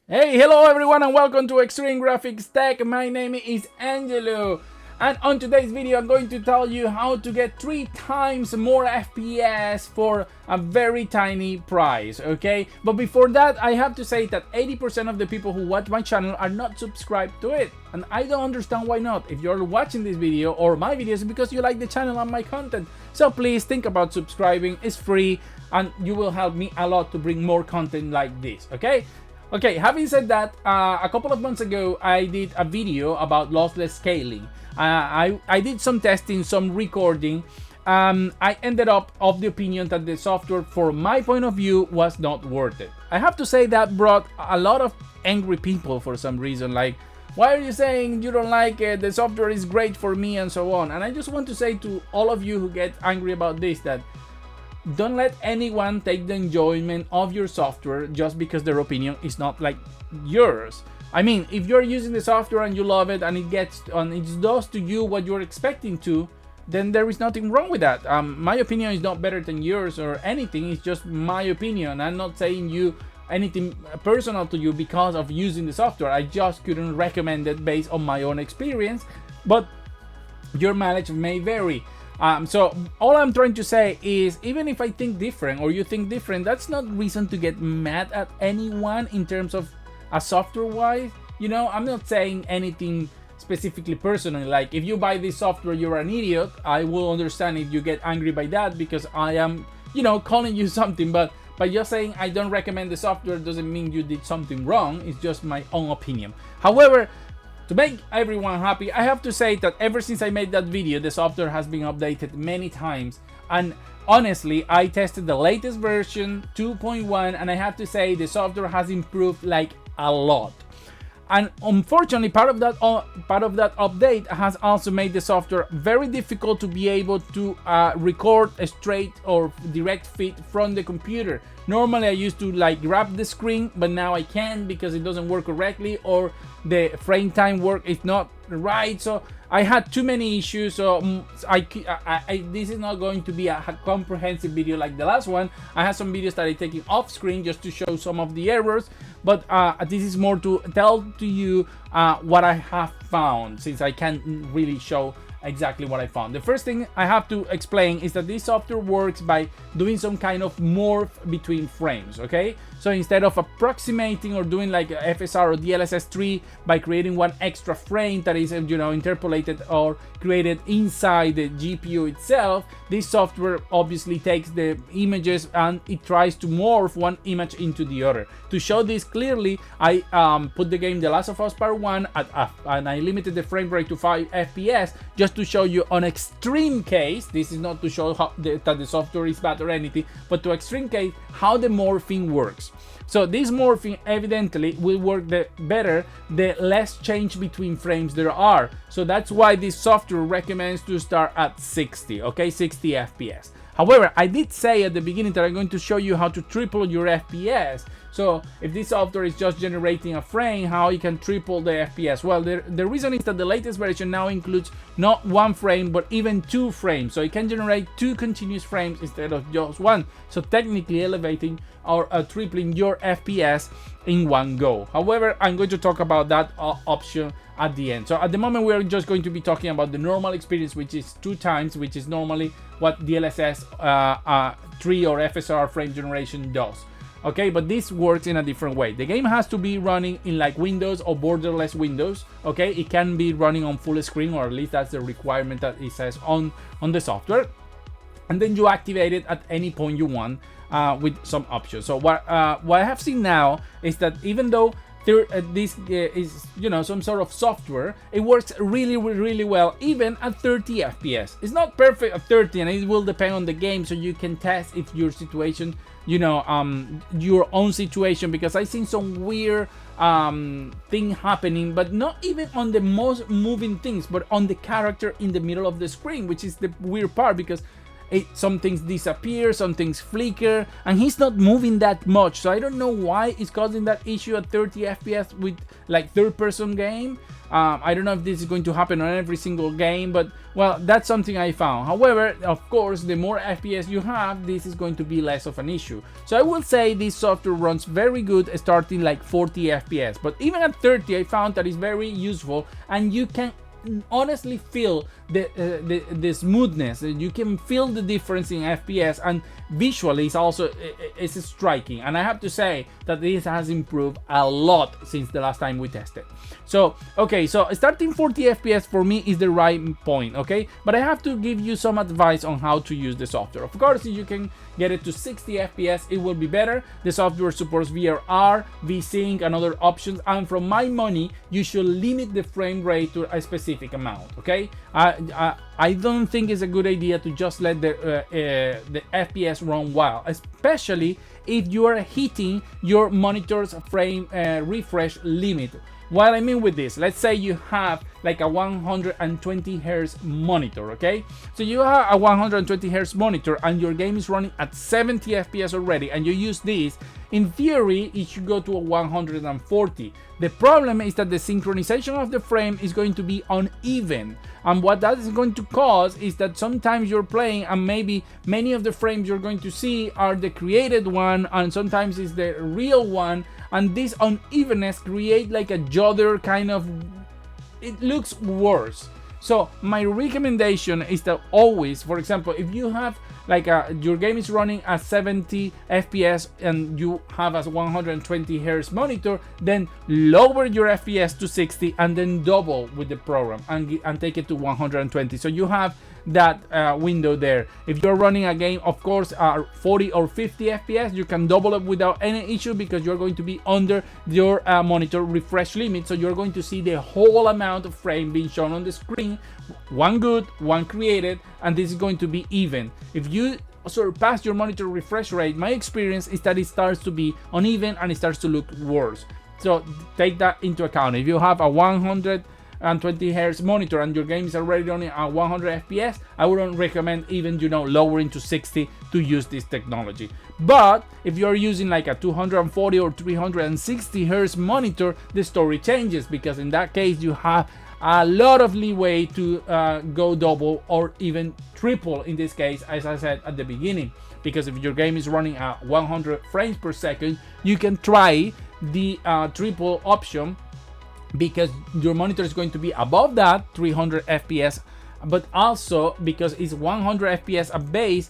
Hey, hello everyone and welcome to Extreme Graphics Tech. My name is Angelo, and on today's video I'm going to tell you how to get 3 times more FPS for a very tiny price, okay? But before that, I have to say that 80% of the people who watch my channel are not subscribed to it, and I don't understand why not. If you're watching this video or my videos, it's because you like the channel and my content, so please think about subscribing. It's free and you will help me a lot to bring more content like this, okay? Okay, having said that, a couple of months ago, I did a video about lossless scaling. I did some testing, some recording. I ended up of the opinion that the software, from my point of view, was not worth it. I have to say that brought a lot of angry people for some reason, like, why are you saying you don't like it? The software is great for me and so on. And I just want to say to all of you who get angry about this that don't let anyone take the enjoyment of your software just because their opinion is not like yours. I mean, if you're using the software and you love it and it does to you what you're expecting to, then there is nothing wrong with that. My opinion is not better than yours or anything. It's just my opinion. I'm not saying you anything personal to you because of using the software. I just couldn't recommend it based on my own experience, but your mileage may vary. So all I'm trying to say is, even if I think different or you think different, that's not reason to get mad at anyone in terms of a software wise. You know, I'm not saying anything specifically personally, like if you buy this software you're an idiot. I will understand if you get angry by that, because I am, you know, calling you something. But by just saying I don't recommend the software doesn't mean you did something wrong. It's just my own opinion. However, to make everyone happy, I have to say that ever since I made that video, the software has been updated many times. And honestly, I tested the latest version, 2.1, and I have to say the software has improved like a lot. And unfortunately, part of that update has also made the software very difficult to be able to record a straight or direct feed from the computer. Normally I used to like grab the screen, but now I can't because it doesn't work correctly, or the frame time work is not right. So I had too many issues. So this is not going to be a comprehensive video like the last one. I have some videos that I'm taking off screen just to show some of the errors, but this is more to tell to you what I have found, since I can't really show exactly what I found. The first thing I have to explain is that this software works by doing some kind of morph between frames, okay? So instead of approximating or doing like FSR or DLSS3 by creating one extra frame that is, you know, interpolated or created inside the GPU itself, this software obviously takes the images and it tries to morph one image into the other. To show this clearly, I put the game The Last of Us Part 1 and I limited the frame rate to 5 FPS just to show you on extreme case. This is not to show that the software is bad or anything, but to extreme case how the morphing works. So this morphing evidently will work better the less change between frames there are. So that's why this software recommends to start at 60, okay, 60 FPS. However, I did say at the beginning that I'm going to show you how to triple your FPS. So if this software is just generating a frame, how you can triple the FPS? Well, the reason is that the latest version now includes not 1 frame, but even 2 frames. So it can generate 2 continuous frames instead of just 1. So technically elevating or tripling your FPS in one go. However, I'm going to talk about that option at the end. So at the moment, we're just going to be talking about the normal experience, which is 2 times, which is normally what DLSS 3 or FSR frame generation does. Okay, but this works in a different way. The game has to be running in like Windows or borderless Windows. Okay, it can be running on full screen, or at least that's the requirement that it says on the software. And then you activate it at any point you want with some options. So what I have seen now is that even though this is, you know, some sort of software, it works really well even at 30 FPS. It's not perfect at 30, and it will depend on the game, so you can test if your situation, you know, your own situation, because I've seen some weird thing happening, but not even on the most moving things, but on the character in the middle of the screen, which is the weird part, because some things disappear, some things flicker, and he's not moving that much. So I don't know why it's causing that issue at 30 FPS with like third-person game. I don't know if this is going to happen on every single game, but well, that's something I found. However, of course, the more FPS you have, this is going to be less of an issue. So I will say this software runs very good starting like 40 FPS, but even at 30 I found that it's very useful, and you can honestly feel the smoothness. You can feel the difference in FPS, and visually it's striking, and I have to say that this has improved a lot since the last time we tested. So okay, so starting 40 FPS for me is the right point, okay, but I have to give you some advice on how to use the software. Of course, if you can get it to 60 FPS, it will be better. The software supports VRR, VSync, and other options, and from my money you should limit the frame rate to a specific amount, okay. I don't think it's a good idea to just let the FPS run wild, especially if you are hitting your monitor's frame refresh limit. What I mean with this, let's say you have like a 120 Hz monitor, okay? So you have a 120 Hz monitor and your game is running at 70 FPS already, and you use this, in theory it should go to a 140. The problem is that the synchronization of the frame is going to be uneven, and what that is going to cause is that sometimes you're playing and maybe many of the frames you're going to see are the created one, and sometimes it's the real one, and this unevenness create like a judder kind of, it looks worse. So my recommendation is that always, for example, if you have like your game is running at 70 FPS and you have a 120 Hz monitor, then lower your FPS to 60 and then double with the program and take it to 120. So you have that window there. If you're running a game, of course, 40 or 50 FPS, you can double it without any issue, because you're going to be under your monitor refresh limit. So you're going to see the whole amount of frame being shown on the screen, one good, one created, and this is going to be even. If you surpass your monitor refresh rate, my experience is that it starts to be uneven and it starts to look worse. So take that into account. If you have a 120 Hz monitor and your game is already running at 100 FPS, I wouldn't recommend even, lowering to 60 to use this technology. But if you're using like a 240 or 360 Hz monitor, the story changes, because in that case you have a lot of leeway to go double or even triple in this case, as I said at the beginning. Because if your game is running at 100 frames per second, you can try the triple option, because your monitor is going to be above that 300 FPS, but also because it's 100 FPS a base,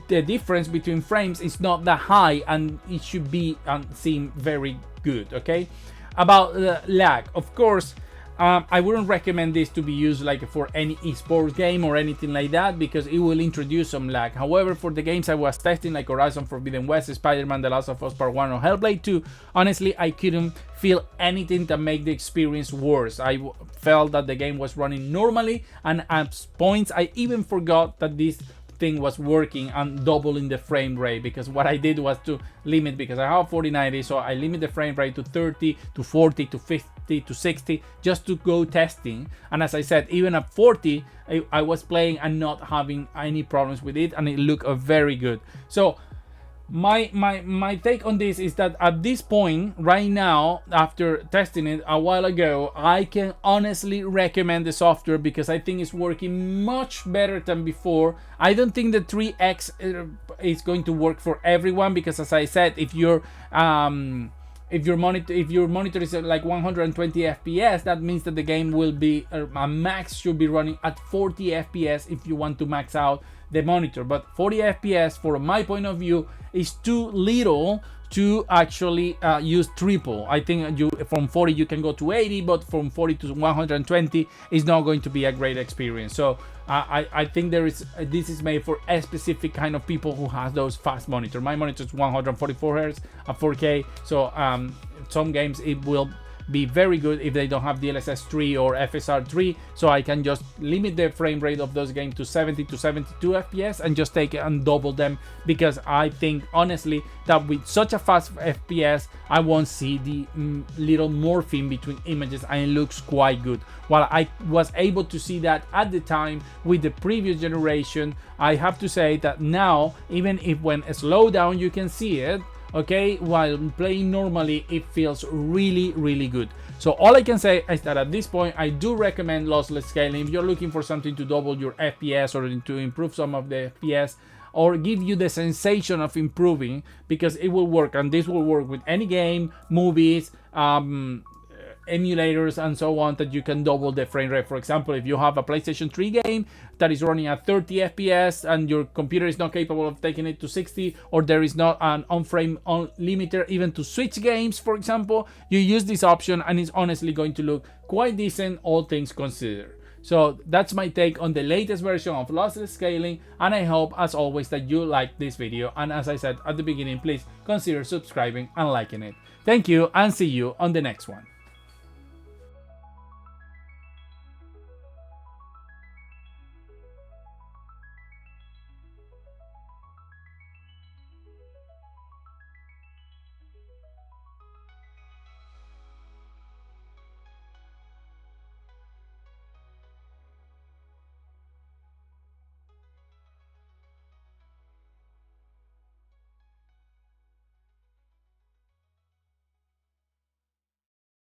the difference between frames is not that high and it should be seem very good, okay? About lag, of course, I wouldn't recommend this to be used like for any esports game or anything like that, because it will introduce some lag. However, for the games I was testing, like Horizon Forbidden West, Spider-Man, The Last of Us Part 1, or Hellblade 2, honestly, I couldn't feel anything that make the experience worse. I felt that the game was running normally, and at points I even forgot that this thing was working and doubling the frame rate, because what I did was to limit, because I have 4090, so I limit the frame rate to 30 to 40 to 50 to 60 just to go testing. And as I said, even at 40 I was playing and not having any problems with it, and it looked very good. So my take on this is that at this point right now, after testing it a while ago, I can honestly recommend the software, because I think it's working much better than before. I don't think the 3x is going to work for everyone, because as I said, if your monitor is like 120 FPS, that means that the game will be a max should be running at 40 FPS if you want to max out the monitor. But 40 FPS, from my point of view, is too little to actually use triple. I think from 40 you can go to 80, but from 40 to 120 is not going to be a great experience. So I think this is made for a specific kind of people who has those fast monitor. My monitor is 144 Hz at 4K, so some games it will be very good if they don't have DLSS 3 or FSR 3, so I can just limit the frame rate of those games to 70 to 72 FPS and just take it and double them, because I think honestly that with such a fast FPS I won't see the little morphing between images, and it looks quite good. While I was able to see that at the time with the previous generation, I have to say that now, even if when slow down you can see it, okay, while playing normally it feels really good. So all I can say is that at this point I do recommend lossless scaling if you're looking for something to double your FPS or to improve some of the FPS or give you the sensation of improving, because it will work, and this will work with any game, movies, emulators and so on, that you can double the frame rate. For example, if you have a PlayStation 3 game that is running at 30 FPS and your computer is not capable of taking it to 60, or there is not an on-frame limiter even to switch games, for example, you use this option and it's honestly going to look quite decent, all things considered. So that's my take on the latest version of lossless scaling, and I hope as always that you like this video, and as I said at the beginning, please consider subscribing and liking it. Thank you, and see you on the next one.